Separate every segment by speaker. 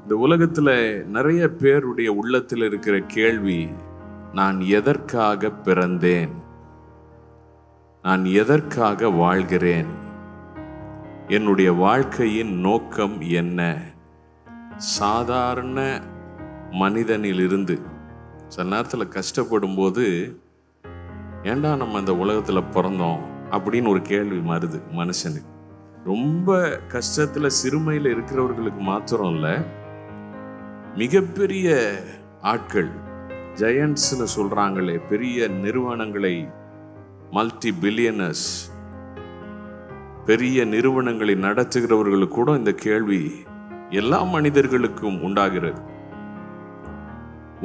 Speaker 1: இந்த உலகத்துல நிறைய பேருடைய உள்ளத்தில் இருக்கிற கேள்வி, நான் எதற்காக பிறந்தேன்? நான் எதற்காக வாழ்கிறேன்? என்னுடைய வாழ்க்கையின் நோக்கம் என்ன? சாதாரண மனிதனிலிருந்து சில நேரத்தில் கஷ்டப்படும் போது, ஏண்டா நம்ம அந்த உலகத்தில் பிறந்தோம் அப்படின்னு ஒரு கேள்வி வருது மனுஷனுக்கு. ரொம்ப கஷ்டத்தில் சிறுமையில் இருக்கிறவர்களுக்கு மாத்திரம் இல்லை, மிகப்பெரிய ஆட்கள், ஜெயண்ட்ஸ்னு சொல்றாங்களே, பெரிய நிறுவனங்களை, மல்டி பில்லியனர்ஸ், பெரிய நிறுவனங்களை நடத்துகிறவர்களுக்கு கூட இந்த கேள்வி எல்லா மனிதர்களுக்கும் உண்டாகிறது.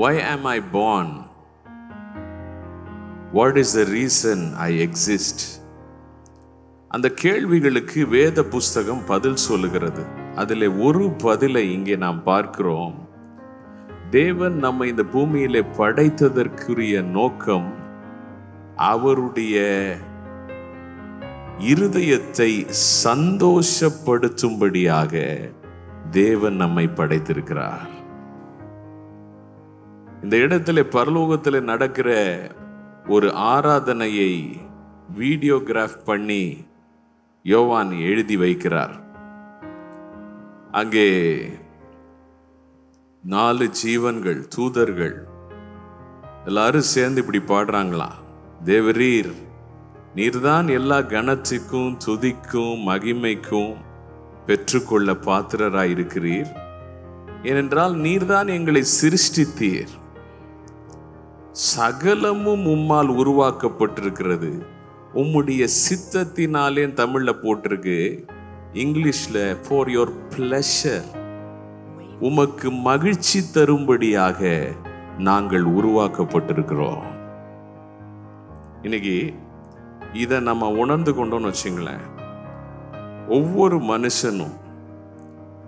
Speaker 1: Why am I born? What is the reason I exist? அந்த கேள்விகளுக்கு வேத புஸ்தகம் பதில் சொல்லுகிறது. அதில் ஒரு பதிலை இங்கே நாம் பார்க்கிறோம். தேவன் நம்மை இந்த பூமியிலே படைத்ததற்குரிய நோக்கம், அவருடைய இருதயத்தை சந்தோஷப்படுத்தும்படியாக தேவன் நம்மை படைத்திருக்கிறார். இந்த இடத்துல பரலோகத்தில் நடக்கிற ஒரு ஆராதனையை வீடியோகிராஃப் பண்ணி யோவான் எழுதி வைக்கிறார். அங்கே 4 ஜீவன்கள், தூதர்கள் எல்லாரும் சேர்ந்து இப்படி பாடுறாங்களா, தேவரீர் நீர்தான் எல்லா கனத்துக்கும் துதிக்கும் மகிமைக்கும் பெற்றுக்கொள்ள பாத்திரராயிருக்கிறீர். ஏனென்றால் நீர்தான் எங்களை சிருஷ்டித்தீர். சகலமும் உம்மால் உருவாக்கப்பட்டிருக்கிறது. உம்முடைய சித்தத்தினாலே தமிழ்ல போட்டிருக்கு, இங்கிலீஷ்ல ஃபார் யோர் பிளஷர், உமக்கு மகிழ்ச்சி தரும்படியாக நாங்கள் உருவாக்கப்பட்டிருக்கிறோம். இன்னைக்கு இதை நம்ம உணர்ந்து கொண்டோம்னு வச்சுங்களேன், ஒவ்வொரு மனுஷனும்,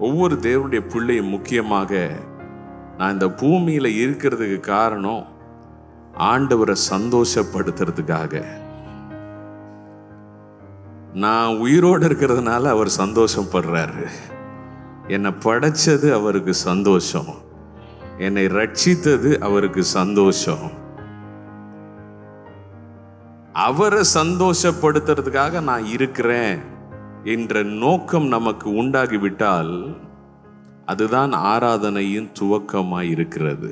Speaker 1: ஒவ்வொரு தேவனுடைய பிள்ளையும், முக்கியமாக நான் இந்த பூமியில இருக்கிறதுக்கு காரணம் ஆண்டவரை சந்தோஷப்படுத்துறதுக்காக. நான் உயிரோடு இருக்கிறதுனால அவர் சந்தோஷப்படுறாரு. என்னை படைச்சது அவருக்கு சந்தோஷம், என்னை ரட்சித்தது அவருக்கு சந்தோஷம். அவரை சந்தோஷப்படுத்துறதுக்காக நான் இருக்கிறேன் என்ற நோக்கம் நமக்கு உண்டாகிவிட்டால் அதுதான் ஆராதனையின் துவக்கமாய் இருக்கிறது.